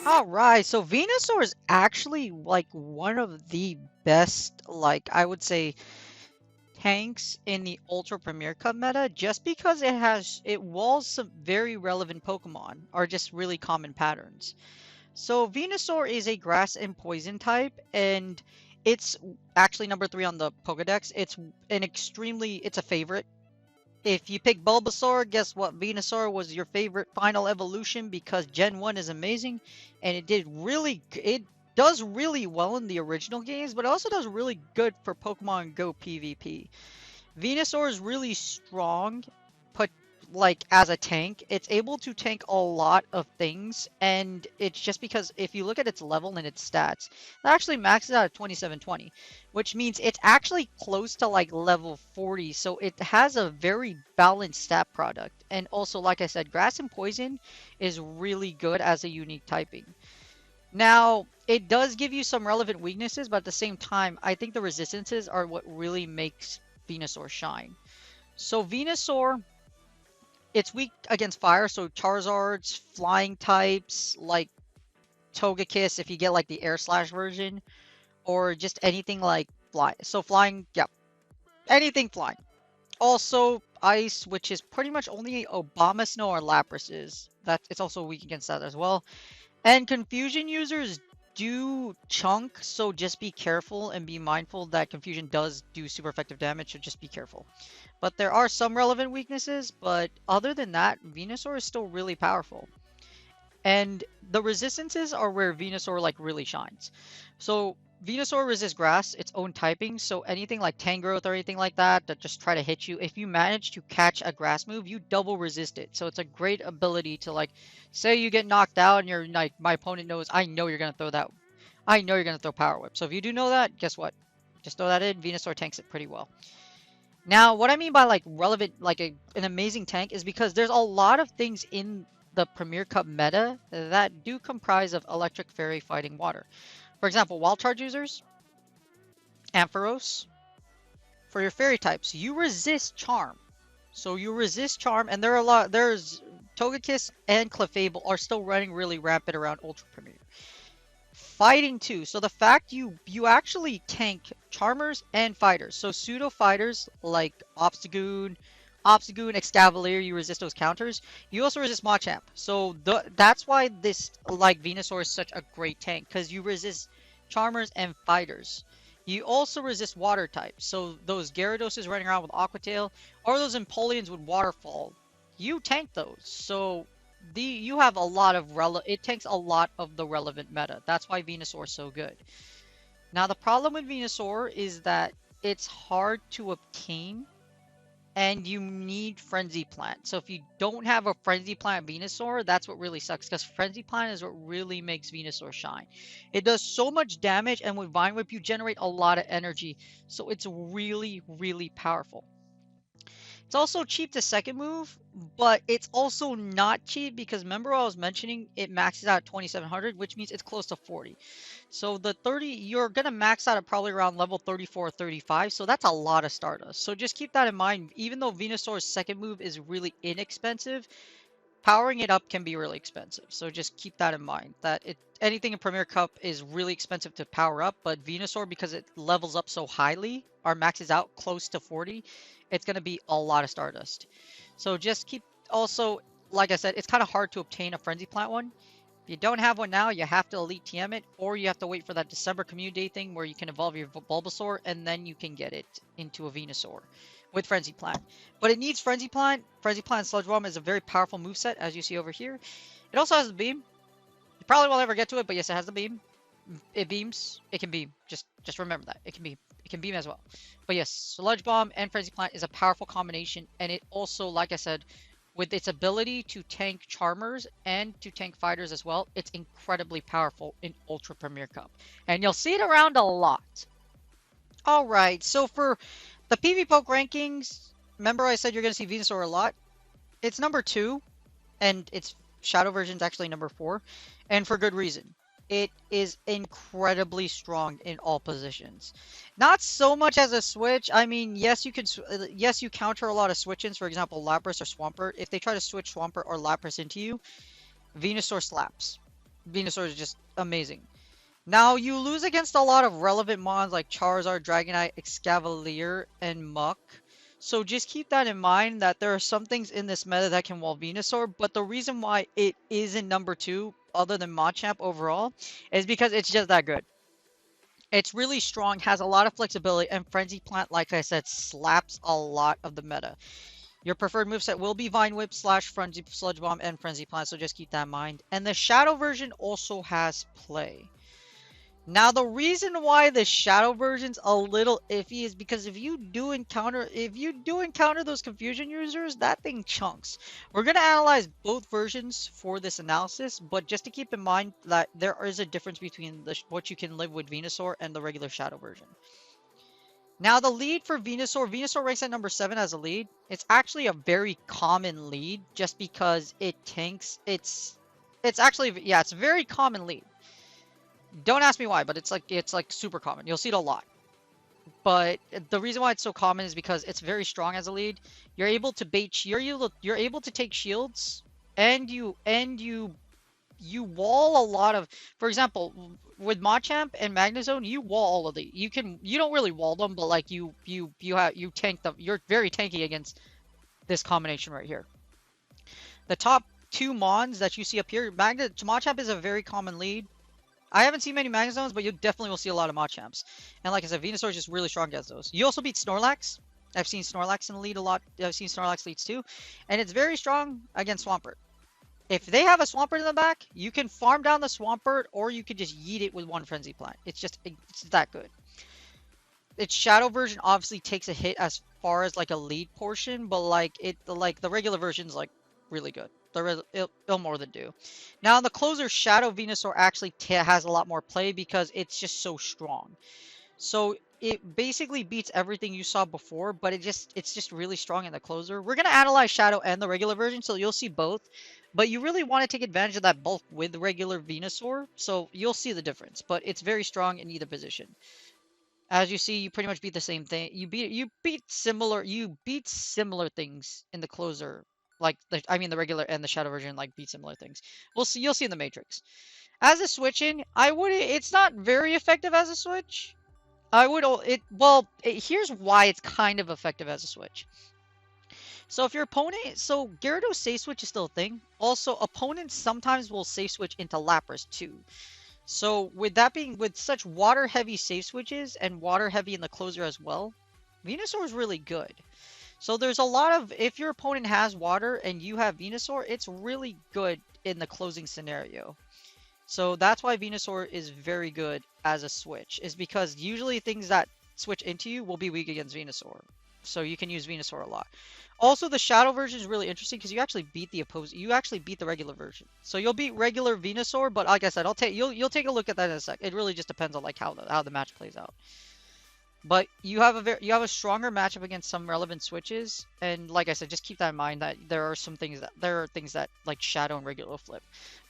Alright, so Venusaur is actually like one of the best, like I would say, tanks in the Ultra Premier Cup meta just because it walls some very relevant Pokemon or just really common patterns. So Venusaur is a grass and poison type, and it's actually number 3 on the Pokedex. It's a favorite. If you pick Bulbasaur, guess what? Venusaur was your favorite final evolution because Gen 1 is amazing, and it does really well in the original games, but it also does really good for Pokemon Go PvP. Venusaur is really strong, put like as a tank. It's able to tank a lot of things, and it's just because if you look at its level and its stats, it actually maxes out at 2720, which means it's actually close to like level 40. So it has a very balanced stat product. And also, like I said, grass and poison is really good as a unique typing. Now, it does give you some relevant weaknesses, but at the same time, I think the resistances are what really makes Venusaur shine. So Venusaur, it's weak against fire, so Charizards, flying types, like Togekiss if you get like the Air Slash version, or just anything like fly. So flying, yeah, anything flying. Also, Ice, which is pretty much only Abomasnow or Laprases. It's also weak against that as well. And Confusion users do chunk, so just be careful and be mindful that Confusion does do super effective damage, so just be careful. But there are some relevant weaknesses, but other than that, Venusaur is still really powerful. And the resistances are where Venusaur like really shines. So Venusaur resists grass, its own typing, so anything like Tangrowth or anything like that that just try to hit you, if you manage to catch a grass move, you double resist it. So it's a great ability to like, say you get knocked out and you're like, my opponent knows, I know you're gonna throw that, I know you're gonna throw Power Whip. So if you do know that, guess what? Just throw that in, Venusaur tanks it pretty well. Now, what I mean by like relevant, like an amazing tank is because there's a lot of things in the Premier Cup meta that do comprise of Electric Fairy fighting water. For example, Wild Charge users, Ampharos. For your fairy types, you resist Charm. So you resist Charm, and there's Togekiss and Clefable are still running really rampant around Ultra Premier. Fighting too. So the fact you actually tank Charmers and Fighters. So pseudo fighters like Obstagoon, Excavalier, you resist those counters. You also resist Machamp. So that's why this like Venusaur is such a great tank, because you resist Charmers and Fighters. You also resist water types. So those Gyarados running around with Aqua Tail, or those Empoleons with Waterfall, you tank those. So you have a lot of it takes a lot of the relevant meta. That's why Venusaur is so good. Now the problem with Venusaur is that it's hard to obtain, and you need Frenzy Plant. So if you don't have a Frenzy Plant Venusaur, that's what really sucks, because Frenzy Plant is what really makes Venusaur shine. It does so much damage, and with Vine Whip you generate a lot of energy, so it's really, really powerful. It's also cheap to second move, but it's also not cheap because remember I was mentioning it maxes out at 2700, which means it's close to 40. So the 30, you're going to max out at probably around level 34 or 35, so that's a lot of Stardust. So just keep that in mind. Even though Venusaur's second move is really inexpensive, powering it up can be really expensive. So just keep that in mind, that anything in Premier Cup is really expensive to power up, but Venusaur, because it levels up so highly or maxes out close to 40, it's going to be a lot of Stardust. So just keep, also, like I said, it's kind of hard to obtain a Frenzy Plant one. If you don't have one now, you have to Elite TM it, or you have to wait for that December Community Day thing where you can evolve your Bulbasaur, and then you can get it into a Venusaur with Frenzy Plant. But it needs Frenzy Plant. Frenzy Plant Sludge Bomb is a very powerful moveset, as you see over here. It also has the beam. You probably won't ever get to it, but yes, it has the beam. It beams. It can beam. Just remember that. It can beam as well. But yes, Sludge Bomb and Frenzy Plant is a powerful combination, and it also, like I said, with its ability to tank Charmers and to tank Fighters as well, it's incredibly powerful in Ultra Premier Cup. And you'll see it around a lot. Alright, so for the PvPoke rankings, remember I said you're going to see Venusaur a lot? It's number 2, and its Shadow version is actually number 4, and for good reason. It is incredibly strong in all positions. Not so much as a switch. I mean, yes, you counter a lot of switch-ins. For example, Lapras or Swampert. If they try to switch Swampert or Lapras into you, Venusaur slaps. Venusaur is just amazing. Now, you lose against a lot of relevant mons like Charizard, Dragonite, Excavalier, and Muck. So just keep that in mind that there are some things in this meta that can wall Venusaur, but the reason why it isn't number 2, other than Machamp overall, is because it's just that good. It's really strong, has a lot of flexibility, and Frenzy Plant, like I said, slaps a lot of the meta. Your preferred moveset will be Vine Whip slash Frenzy Sludge Bomb and Frenzy Plant, so just keep that in mind. And the Shadow version also has play. Now, the reason why the Shadow version's a little iffy is because if you do encounter those confusion users, that thing chunks. We're gonna analyze both versions for this analysis, but just to keep in mind that there is a difference between what you can live with Venusaur and the regular Shadow version. Now, the lead for Venusaur ranks at number 7 as a lead. It's actually a very common lead just because it tanks. It's actually, yeah, it's a very common lead. Don't ask me why, but it's like super common. You'll see it a lot. But the reason why it's so common is because it's very strong as a lead. You're able to bait. You're able to take shields, and you wall a lot of. For example, with Machamp and Magnezone, you wall all of the. You don't really wall them, but like you tank them. You're very tanky against this combination right here. The top 2 mons that you see up here, Machamp is a very common lead. I haven't seen many Magnezones, but you definitely will see a lot of Machamps. And like I said, Venusaur is just really strong against those. You also beat Snorlax. I've seen Snorlax in the lead a lot. I've seen Snorlax leads too. And it's very strong against Swampert. If they have a Swampert in the back, you can farm down the Swampert, or you could just yeet it with one Frenzy Plant. It's that good. Its Shadow version obviously takes a hit as far as like a lead portion, but like the regular version's like really good. It'll more than do. Now, the closer, Shadow Venusaur actually has a lot more play because it's just so strong. So it basically beats everything you saw before, but it's just really strong in the closer. We're gonna analyze Shadow and the regular version, so you'll see both. But you really want to take advantage of that bulk with the regular Venusaur, so you'll see the difference. But it's very strong in either position. As you see, you pretty much beat the same thing. You beat similar things in the closer. Like the regular and the Shadow version like beat similar things. You'll see in the Matrix. As a switch in, it's not very effective as a switch. Here's why it's kind of effective as a switch. So if your opponent, Gyarados safe switch is still a thing. Also, opponents sometimes will safe switch into Lapras too. So with such water heavy safe switches and water heavy in the closer as well, Venusaur is really good. So there's a lot of, if your opponent has water and you have Venusaur, it's really good in the closing scenario. So that's why Venusaur is very good as a switch, is because usually things that switch into you will be weak against Venusaur. So you can use Venusaur a lot. Also, the Shadow version is really interesting because you actually beat the regular version. So you'll beat regular Venusaur, but like I said, you'll take a look at that in a sec. It really just depends on like how the match plays out. But you have a stronger matchup against some relevant switches, and like I said, just keep that in mind that there are things that like Shadow and regular flip.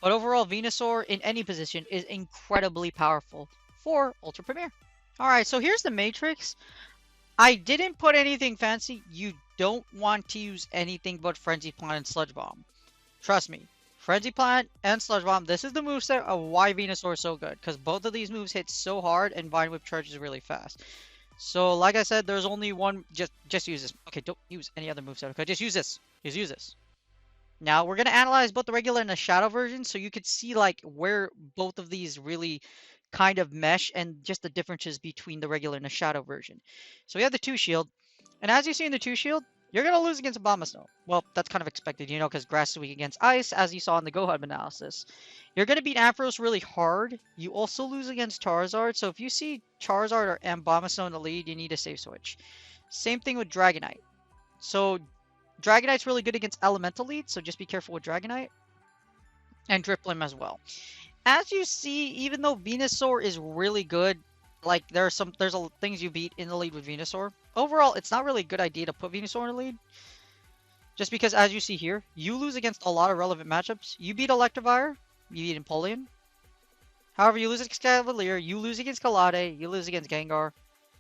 But overall, Venusaur in any position is incredibly powerful for Ultra Premier. All right, so here's the Matrix. I didn't put anything fancy. You don't want to use anything but Frenzy Plant and Sludge Bomb. Trust me. Frenzy Plant and Sludge Bomb, this is the moveset of why Venusaur is so good. Because both of these moves hit so hard and Vine Whip charges really fast. So, like I said, there's only one. Just use this. Okay, don't use any other moveset. Okay, just use this. Just use this. Now, we're going to analyze both the regular and the Shadow version so you could see like where both of these really kind of mesh and just the differences between the regular and the Shadow version. So we have the 2 shield, and as you see in the 2 shield, you're going to lose against Abomasnow. Well, that's kind of expected, because grass is weak against ice, as you saw in the GoHub analysis. You're going to beat Ampharos really hard. You also lose against Charizard, so if you see Charizard or Abomasnow in the lead, you need a safe switch. Same thing with Dragonite. So Dragonite's really good against Elemental lead, so just be careful with Dragonite. And Driplim as well. As you see, even though Venusaur is really good, like there's things you beat in the lead with Venusaur. Overall, it's not really a good idea to put Venusaur in the lead. Just because, as you see here, you lose against a lot of relevant matchups. You beat Electivire, you beat Empoleon. However, you lose against Cavalier, you lose against Kalade, you lose against Gengar.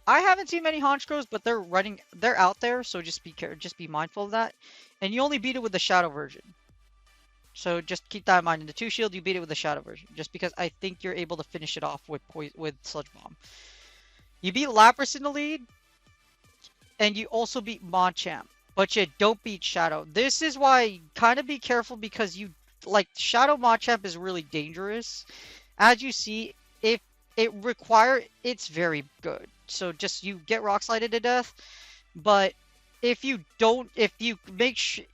I haven't seen many Honchkrows, but they're out there, so just be mindful of that. And you only beat it with the Shadow version. So just keep that in mind. In the 2 shield, you beat it with the Shadow version, just because I think you're able to finish it off with Sludge Bomb. You beat Lapras in the lead, and you also beat Machamp, but you don't beat Shadow. This is why kind of be careful because you like Shadow Machamp is really dangerous. As you see, if it's very good. So just you get Rock Slided to death, but if you don't, if you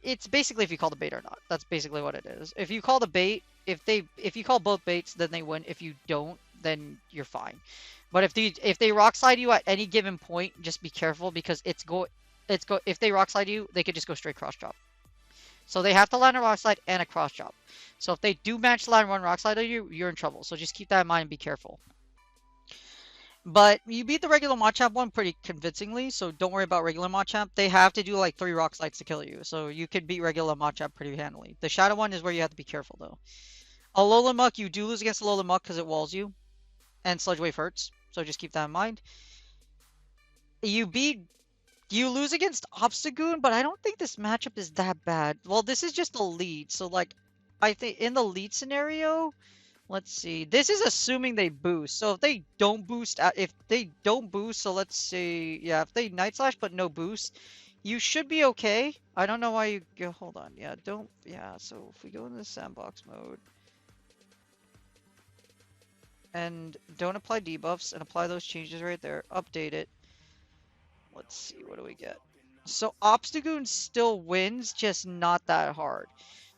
it's basically if you call the bait or not. That's basically what it is. If you call the bait, if you call both baits, then they win. If you don't, then you're fine. But if they rock slide you at any given point, just be careful because if they rock slide you, they could just go straight cross drop. So they have to land a rock slide and a cross drop. So if they do manage to land one rock slide on you, you're in trouble. So just keep that in mind and be careful. But you beat the regular Machamp one pretty convincingly, so don't worry about regular Machamp. They have to do like 3 rock slides to kill you, so you can beat regular Machamp pretty handily. The Shadow one is where you have to be careful though. Alolan Muck, you do lose against Alolan Muck because it walls you, and Sludge Wave hurts, so just keep that in mind. You lose against Obstagoon, but I don't think this matchup is that bad. Well, this is just a lead, so like, I think in the lead scenario, let's see. This is assuming they boost. So if they don't boost, so let's say, yeah, if they Night Slash but no boost, you should be okay. I don't know why you go. Hold on. Yeah, don't. Yeah. So if we go into the sandbox mode and don't apply debuffs and apply those changes right there, update it. Let's see. What do we get? So Obstagoon still wins, just not that hard.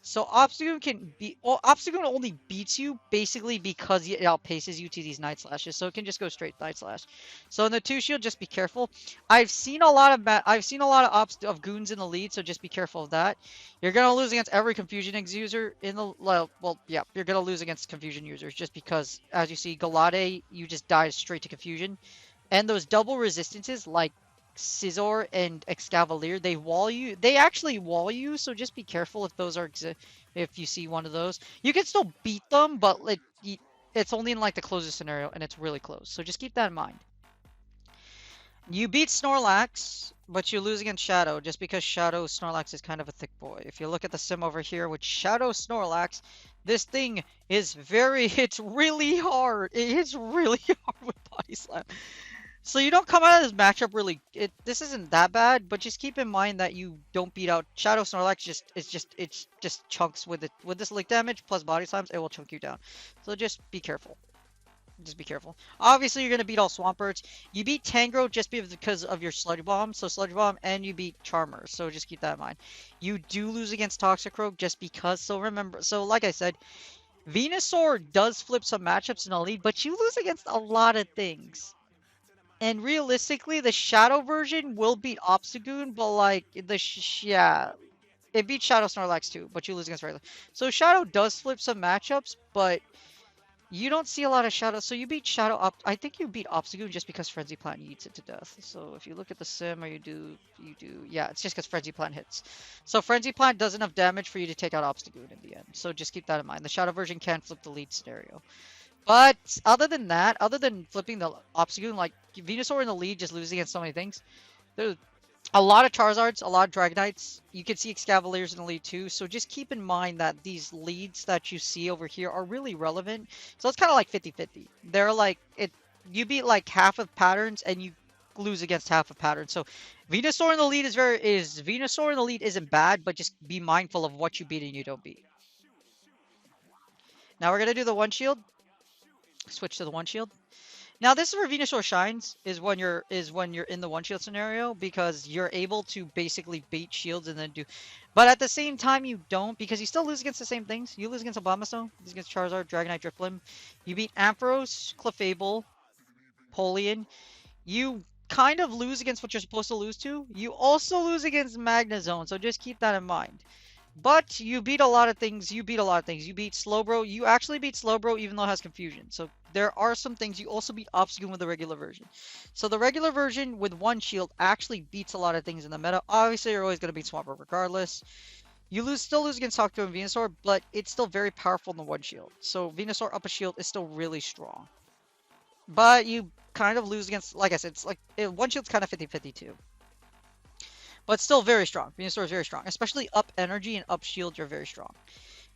So Obstagoon can be. Well, Obstagoon only beats you basically because it outpaces you to these Night Slashes, so it can just go straight Night Slash. So in the 2 shield, just be careful. I've seen a lot of goons in the lead, so just be careful of that. You're gonna lose against every Confusion X user in the well, yeah, you're gonna lose against Confusion users just because, as you see, Galade, you just die straight to Confusion, and those double resistances like Scizor and Excavalier, they actually wall you, so just be careful if those are if you see one of those. You can still beat them, but it's only in like the closest scenario and it's really close. So just keep that in mind. You beat Snorlax, but you lose against Shadow just because Shadow Snorlax is kind of a thick boy. If you look at the sim over here with Shadow Snorlax, this thing is it's really hard. It hits really hard with Body Slam. So you don't come out of this matchup really. This isn't that bad, but just keep in mind that you don't beat out Shadow Snorlax. It's just chunks with this lick damage plus body slams. It will chunk you down. So just be careful. Just be careful. Obviously, you're gonna beat all Swamperts. You beat Tangrowth just because of your Sludge Bomb. So Sludge Bomb, and you beat Charmer. So just keep that in mind. You do lose against Toxicroak just because. So remember. So like I said, Venusaur does flip some matchups in the lead, but you lose against a lot of things. And realistically, the Shadow version will beat Obstagoon, but like yeah, it beats Shadow Snorlax too, but you lose against regular. So Shadow does flip some matchups, but you don't see a lot of Shadow. So you beat Shadow I think you beat Obstagoon just because Frenzy Plant eats it to death. So if you look at the sim, or you do, yeah, it's just because Frenzy Plant hits. So Frenzy Plant does enough damage for you to take out Obstagoon in the end. So just keep that in mind. The Shadow version can flip the lead scenario. But other than that, other than flipping the Obstagoon, like Venusaur in the lead just losing against so many things. There's a lot of Charizards, a lot of Dragonites. You can see Excavaliers in the lead too. So just keep in mind that these leads that you see over here are really relevant. So it's kind of like 50-50. They're like you beat like half of patterns and you lose against half of patterns. So Venusaur in the lead Venusaur in the lead isn't bad, but just be mindful of what you beat and you don't beat. Now we're gonna do the one shield. Switch to the one shield. Now this is where Venusaur shines, is when you're in the one shield scenario, because you're able to basically bait shields and then do, but at the same time you don't, because you still lose against the same things. You lose against Abomasnow, lose against Charizard, Dragonite, Drifblim. You beat Ampharos, Clefable, Polian. You kind of lose against what you're supposed to lose to. You also lose against Magnezone, so just keep that in mind. But you beat a lot of things. You beat Slowbro. You actually beat Slowbro even though it has confusion. So there are some things. You also beat Obstagoon with the regular version. So the regular version with one shield actually beats a lot of things in the meta. Obviously, you're always going to beat Swampert regardless. You still lose against Toxicroak and Venusaur, but it's still very powerful in the one shield. So Venusaur up a shield is still really strong. But you kind of lose against, like I said, it's like one shield's kind of 50-50 too. But still very strong. Venusaur is very strong. Especially up energy and up shield, you're very strong.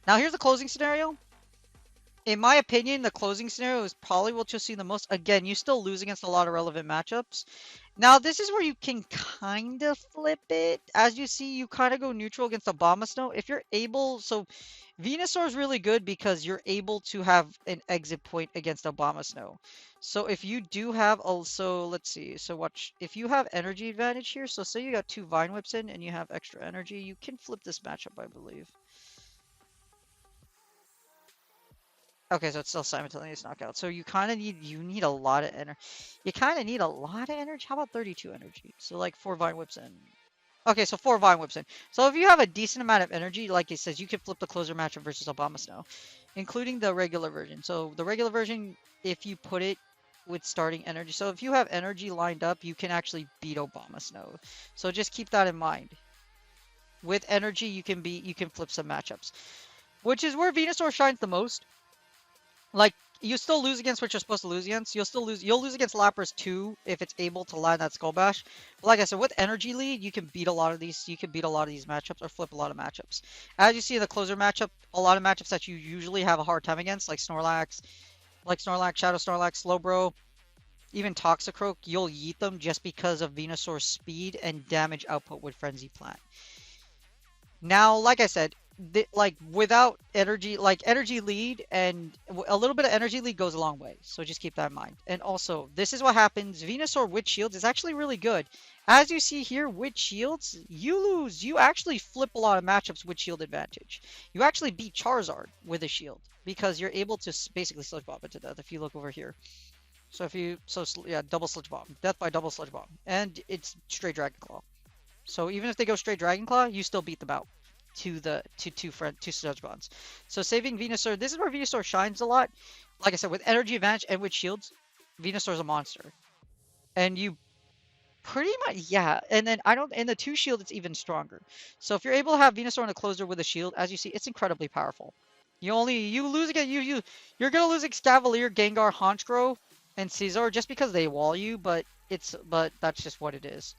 Now here's the closing scenario. In my opinion, the closing scenario is probably what you'll see the most. Again, you still lose against a lot of relevant matchups. Now, this is where you can kind of flip it. As you see, you kind of go neutral against Abomasnow. If you're able, so Venusaur is really good because you're able to have an exit point against Abomasnow. So if you do have also, let's see, so watch, if you have energy advantage here, so say you got two Vine Whips in and you have extra energy, you can flip this matchup, I believe. Okay, so it's still simultaneous knockout. So you need a lot of energy. You kind of need a lot of energy. How about 32 energy? So like 4 Vine Whips in. Okay, so 4 Vine Whips in. So if you have a decent amount of energy, like it says, you can flip the closer matchup versus Abomasnow, including the regular version. So the regular version, if you put it with starting energy, so if you have energy lined up, you can actually beat Abomasnow. So just keep that in mind. With energy, you can flip some matchups, which is where Venusaur shines the most. Like, you still lose against what you're supposed to lose against. You'll lose against Lapras too if it's able to land that Skull Bash. But like I said, with energy lead, you can beat a lot of these. You can beat a lot of these matchups or flip a lot of matchups. As you see in the closer matchup, a lot of matchups that you usually have a hard time against, like Snorlax, Shadow Snorlax, Slowbro, even Toxicroak, you'll yeet them just because of Venusaur's speed and damage output with Frenzy Plant. Now, like I said, like without energy, like energy lead and a little bit of energy lead goes a long way. So just keep that in mind. And also, this is what happens. Venusaur with shields is actually really good. As you see here, with shields, you lose. You actually flip a lot of matchups with shield advantage. You actually beat Charizard with a shield because you're able to basically Sludge Bomb it to death if you look over here. So if you, so yeah, double Sludge Bomb. Death by double Sludge Bomb. And it's straight Dragon Claw. So even if they go straight Dragon Claw, you still beat them out to the two Sludge Bonds. So saving Venusaur, this is where Venusaur shines a lot. Like I said, with energy advantage and with shields, Venusaur's a monster. And you pretty much, yeah. And then I don't, in the two shield, it's even stronger. So if you're able to have Venusaur in a closer with a shield, as you see, it's incredibly powerful. You lose again. You're gonna lose Excavalier, Gengar, Honchkrow, and Caesar just because they wall you, but that's just what it is.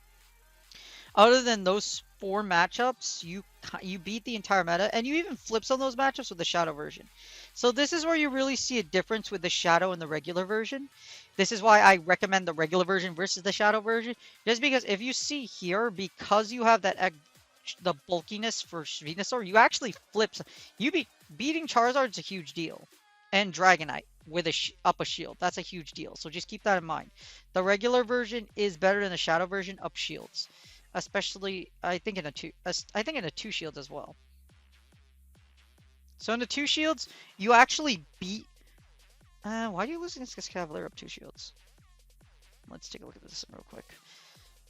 Other than those 4 matchups, you beat the entire meta, and you even flip some of those matchups with the Shadow version. So this is where you really see a difference with the Shadow and the regular version. This is why I recommend the regular version versus the Shadow version. Just because if you see here, because you have the bulkiness for Venusaur, you actually flip. Beating Charizard is a huge deal, and Dragonite with up a shield. That's a huge deal. So just keep that in mind. The regular version is better than the Shadow version up shields, especially I think in a two shields as well. So in the two shields, you actually beat. Why are you losing this Cavalier up two shields? Let's take a look at this real quick.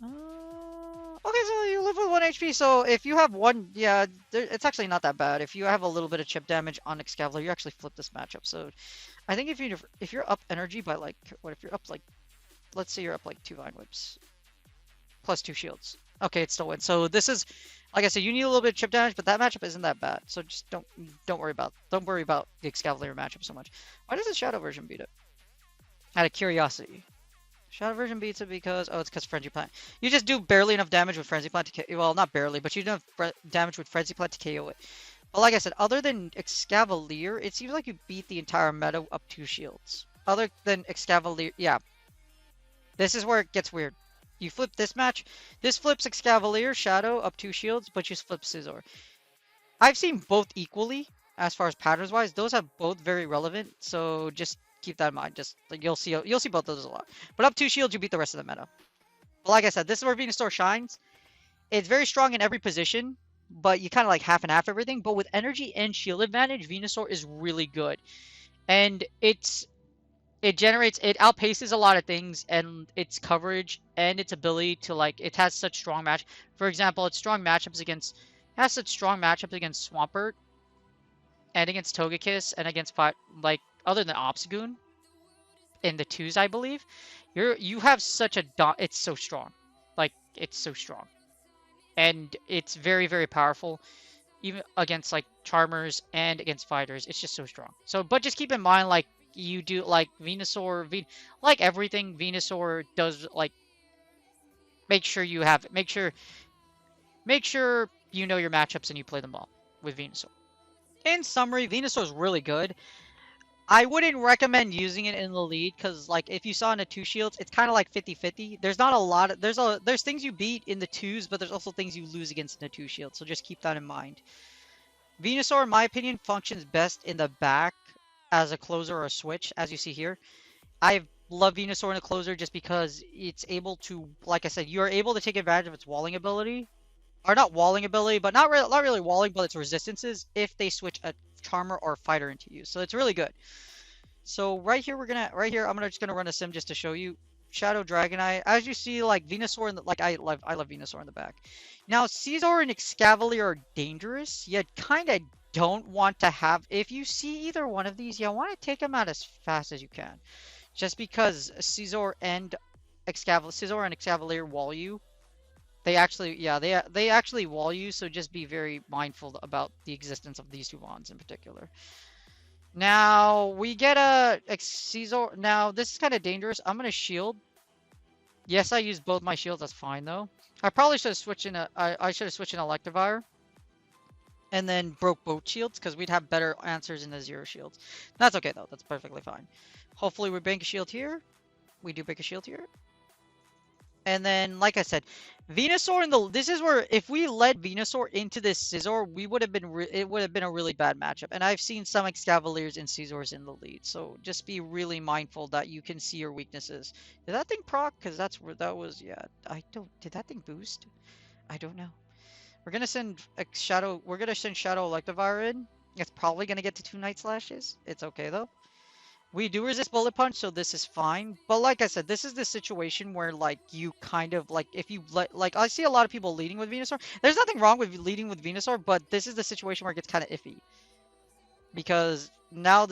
Okay, so you live with 1 HP. So if you have one, yeah, it's actually not that bad. If you have a little bit of chip damage on Excavalier, you actually flip this matchup. So I think if you're up energy by like, what if you're up like, let's say you're up like 2 Vine Whips plus 2 shields. Okay, it still wins. So this is, like I said, you need a little bit of chip damage, but that matchup isn't that bad. So just don't worry about the Excavalier matchup so much. Why does the Shadow version beat it? Out of curiosity. Shadow version beats it because it's because Frenzy Plant. You just do barely enough damage with Frenzy Plant to well, not barely, but you do enough damage with Frenzy Plant to KO it. But like I said, other than Excavalier, it seems like you beat the entire meta up 2 shields. Other than Excavalier, yeah. This is where it gets weird. You flip this match. This flips Excavalier, Shadow, up 2 shields, but you flip Scizor. I've seen both equally, as far as patterns-wise. Those are both very relevant, so just keep that in mind. Just like you'll see both of those a lot. But up 2 shields, you beat the rest of the meta. But like I said, this is where Venusaur shines. It's very strong in every position, but you kind of like half and half everything. But with energy and shield advantage, Venusaur is really good. And it outpaces a lot of things, and its coverage and its ability to it has such strong match. For example, it has such strong matchups against Swampert and against Togekiss and against other than Obstagoon in the twos, I believe. You have such a it's so strong. It's so strong. And it's very, very powerful. Even against Charmers and against fighters, it's just so strong. So, but just keep in mind, you do Venusaur, like everything, Venusaur does make sure you know your matchups and you play them all with Venusaur. In summary, Venusaur is really good. I wouldn't recommend using it in the lead because, like, if you saw in the two shields, it's kind of like 50-50. There's not a lot of there's things you beat in the twos, but there's also things you lose against in the two shields. So just keep that in mind. Venusaur, in my opinion, functions best in the back as a closer or a switch, as you see here. I love Venusaur in a closer just because it's able to, like I said, you're able to take advantage of its walling ability. Or not walling ability, but not really walling, but its resistances if they switch a Charmer or Fighter into you. So it's really good. So right here I'm just gonna run a sim just to show you Shadow Dragonite. As you see, like Venusaur and like I love Venusaur in the back. Now Caesar and Excavalier are dangerous. You kind of don't want to have if you see either one of these, you want to take them out as fast as you can. Just because Caesar and Excavalier wall you. They actually, yeah, they actually wall you, so just be very mindful about the existence of these two wands in particular. Now we get a Caesar. Now this is kind of dangerous. I'm gonna shield. Yes, I used both my shields. That's fine though. I probably should have switched in a. I should have switched in Electivire and then broke both shields because we'd have better answers in the zero shields. That's okay though. That's perfectly fine. Hopefully we bank a shield here. We do break a shield here. And then, like I said, Venusaur in the this is where if we led Venusaur into this Scizor, we would have been it would have been a really bad matchup. And I've seen some Excavaliers and Scizors in the lead, so just be really mindful that you can see your weaknesses. Did that thing proc? Because that's where that was. Yeah, I don't. Did that thing boost? I don't know. We're gonna send a Shadow. We're gonna send Shadow Electivire in. It's probably gonna get to 2 Night Slashes. It's okay though. We do resist Bullet Punch, so this is fine. But like I said, this is the situation where, like, you kind of, like, if you, like, I see a lot of people leading with Venusaur. There's nothing wrong with leading with Venusaur, but this is the situation where it gets kind of iffy. Because now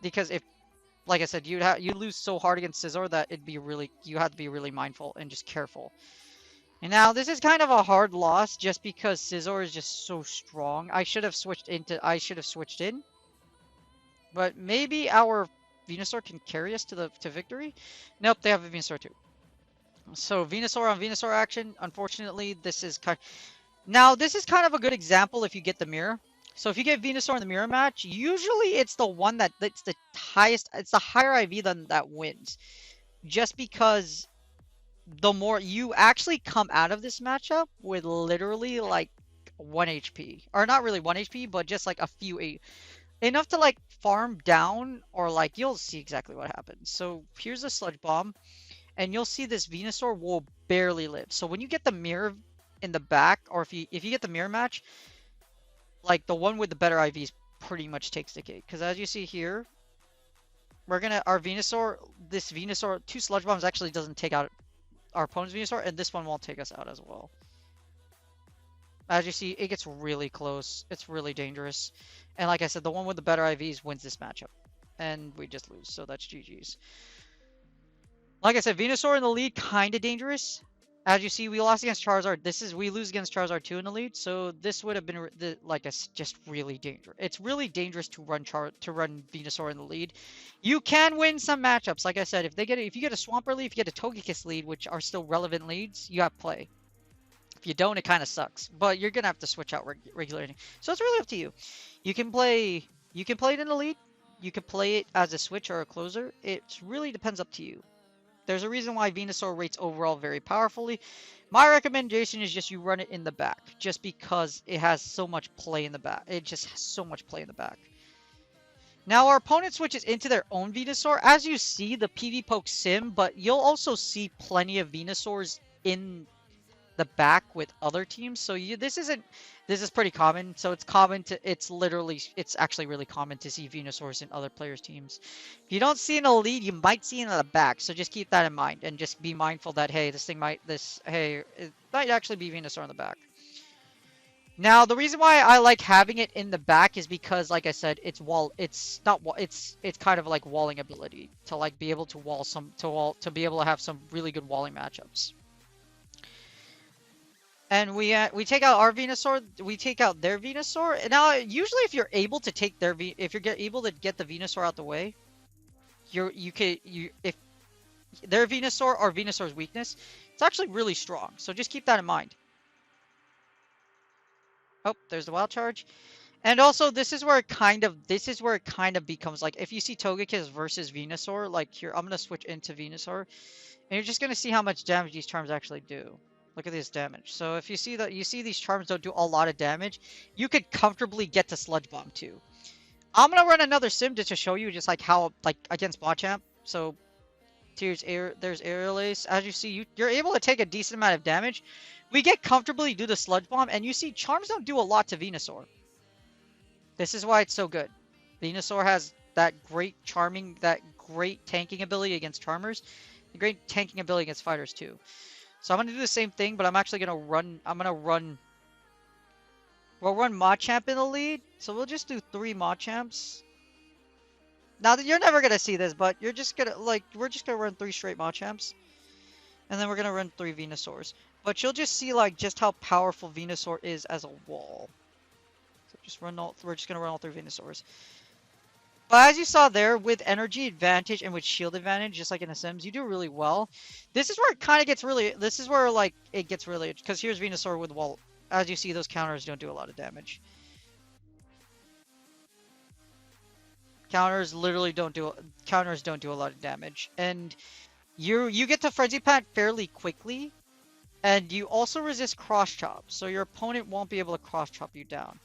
because if, like I said, you'd lose so hard against Scizor that you have to be really mindful and just careful. And now this is kind of a hard loss just because Scizor is just so strong. I should have switched in. But maybe our Venusaur can carry us to victory? Nope, they have a Venusaur too. So Venusaur on Venusaur action. Unfortunately, now this is kind of a good example if you get the mirror. So if you get Venusaur in the mirror match, usually it's the one that's the highest, it's the higher IV than that wins. Just because the more you actually come out of this matchup with literally like 1 HP. Or not really 1 HP, but just like a few enough to like farm down or like you'll see exactly what happens. So here's a Sludge Bomb and you'll see this Venusaur will barely live. So when you get the mirror in the back or if you get the mirror match, like the one with the better IVs pretty much takes the cake. Because as you see here, our Venusaur, this Venusaur, 2 Sludge Bombs actually doesn't take out our opponent's Venusaur and this one won't take us out as well. As you see, it gets really close. It's really dangerous. And like I said, the one with the better IVs wins this matchup. And we just lose, so that's GG's. Like I said, Venusaur in the lead, kind of dangerous. As you see, we lost against Charizard. We lose against Charizard 2 in the lead, so this would have been just really dangerous. It's really dangerous to run Venusaur in the lead. You can win some matchups. Like I said, if you get a Swampert lead, if you get a Togekiss lead, which are still relevant leads, you have play. If you don't, it kind of sucks. But you're gonna have to switch out regularly. So it's really up to you. You can play it in the lead. You can play it as a switch or a closer. It really depends up to you. There's a reason why Venusaur rates overall very powerfully. My recommendation is just you run it in the back, just because it has so much play in the back. It just has so much play in the back. Now our opponent switches into their own Venusaur. As you see, the PV poke sim, but you'll also see plenty of Venusaurs in the back with other teams. So this is pretty common. So it's actually really common to see Venusaurs in other players' teams. If you don't see in a lead, you might see it in the back. So just keep that in mind and just be mindful that hey, it might actually be Venusaur in the back. Now the reason why I like having it in the back is because, like I said, it's kind of like walling ability to like be able to be able to have some really good walling matchups. And we take out our Venusaur, we take out their Venusaur. And now, usually, if you're able to take if you're able to get the Venusaur out the way, if their Venusaur or Venusaur's weakness, it's actually really strong. So just keep that in mind. Oh, there's the Wild Charge. And also, this is where it kind of becomes like if you see Togekiss versus Venusaur, like here, I'm gonna switch into Venusaur, and you're just gonna see how much damage these charms actually do. Look at this damage. So if you see that, you see these charms don't do a lot of damage, you could comfortably get to Sludge Bomb too. I'm gonna run another sim just to show you just like how like against Machamp. So there's Aerial Ace. As you see, you're able to take a decent amount of damage. We get comfortably do the Sludge Bomb, and you see charms don't do a lot to Venusaur. This is why it's so good. Venusaur has that great tanking ability against Charmers, the great tanking ability against fighters too. So I'm gonna do the same thing, but I'm actually gonna run. We'll run Machamp in the lead, so we'll just do 3 Machamps. Now that you're never gonna see this, but you're just gonna we're just gonna run 3 straight Machamps, and then we're gonna run 3 Venusaurs. But you'll just see like just how powerful Venusaur is as a wall. So we're just gonna run all 3 Venusaurs. But as you saw there, with energy advantage and with shield advantage, just like in the Sims, you do really well. This is where it kind of gets really. This is where like it gets really, because here's Venusaur with wall. As you see, those counters don't do a lot of damage. Counters don't do a lot of damage, and you get to Frenzy Plant fairly quickly, and you also resist cross chop, so your opponent won't be able to cross chop you down.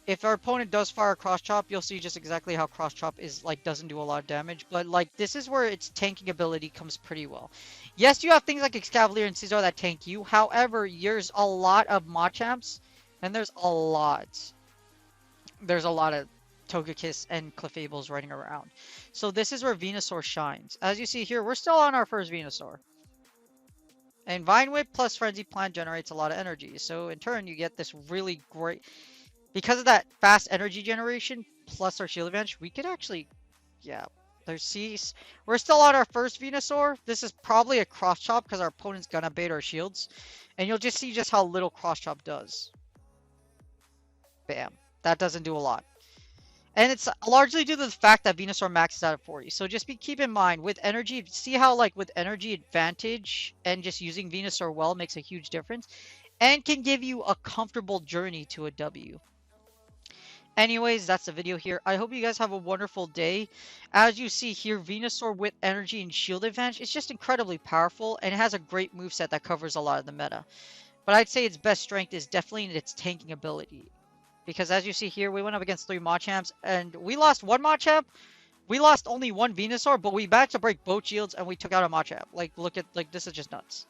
If our opponent does fire a cross chop, you'll see just exactly how cross chop is like doesn't do a lot of damage, but like this is where its tanking ability comes pretty well. Yes, you have things like Excavalier and Scizor that tank you. However, there's a lot of Machamps, and there's a lot of Togekiss and Clefables running around. So this is where Venusaur shines. As you see here, we're still on our first Venusaur. And Vine Whip plus Frenzy Plant generates a lot of energy. So in turn, you get this really great... Because of that fast energy generation, plus our shield advantage, we could actually... Yeah, there's Cease. We're still on our first Venusaur. This is probably a cross chop because our opponent's gonna bait our shields. And you'll just see just how little cross chop does. Bam. That doesn't do a lot. And it's largely due to the fact that Venusaur maxes out at 40. So just keep in mind, with energy, see how like with energy advantage and just using Venusaur well makes a huge difference. And can give you a comfortable journey to a W. Anyways, that's the video here. I hope you guys have a wonderful day. As you see here, Venusaur with energy and shield advantage, it's just incredibly powerful. And it has a great moveset that covers a lot of the meta. But I'd say its best strength is definitely in its tanking ability. Because as you see here, we went up against 3 Machamps, and we lost 1 Machamp. We lost only 1 Venusaur, but we managed to break both shields, and we took out a Machamp. Like, look at, like, this is just nuts.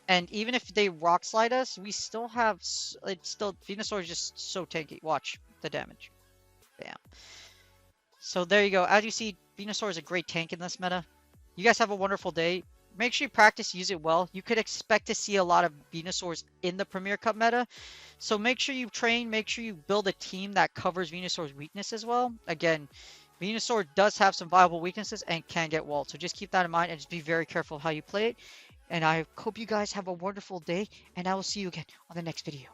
And even if they Rock Slide us, we still have, it's still, Venusaur is just so tanky. Watch the damage. Bam. So there you go. As you see, Venusaur is a great tank in this meta. You guys have a wonderful day. Make sure you practice, use it well. You could expect to see a lot of Venusaurs in the Premier Cup meta. So make sure you train, make sure you build a team that covers Venusaur's weakness as well. Again, Venusaur does have some viable weaknesses and can get walled. So just keep that in mind and just be very careful how you play it. And I hope you guys have a wonderful day, and I will see you again on the next video.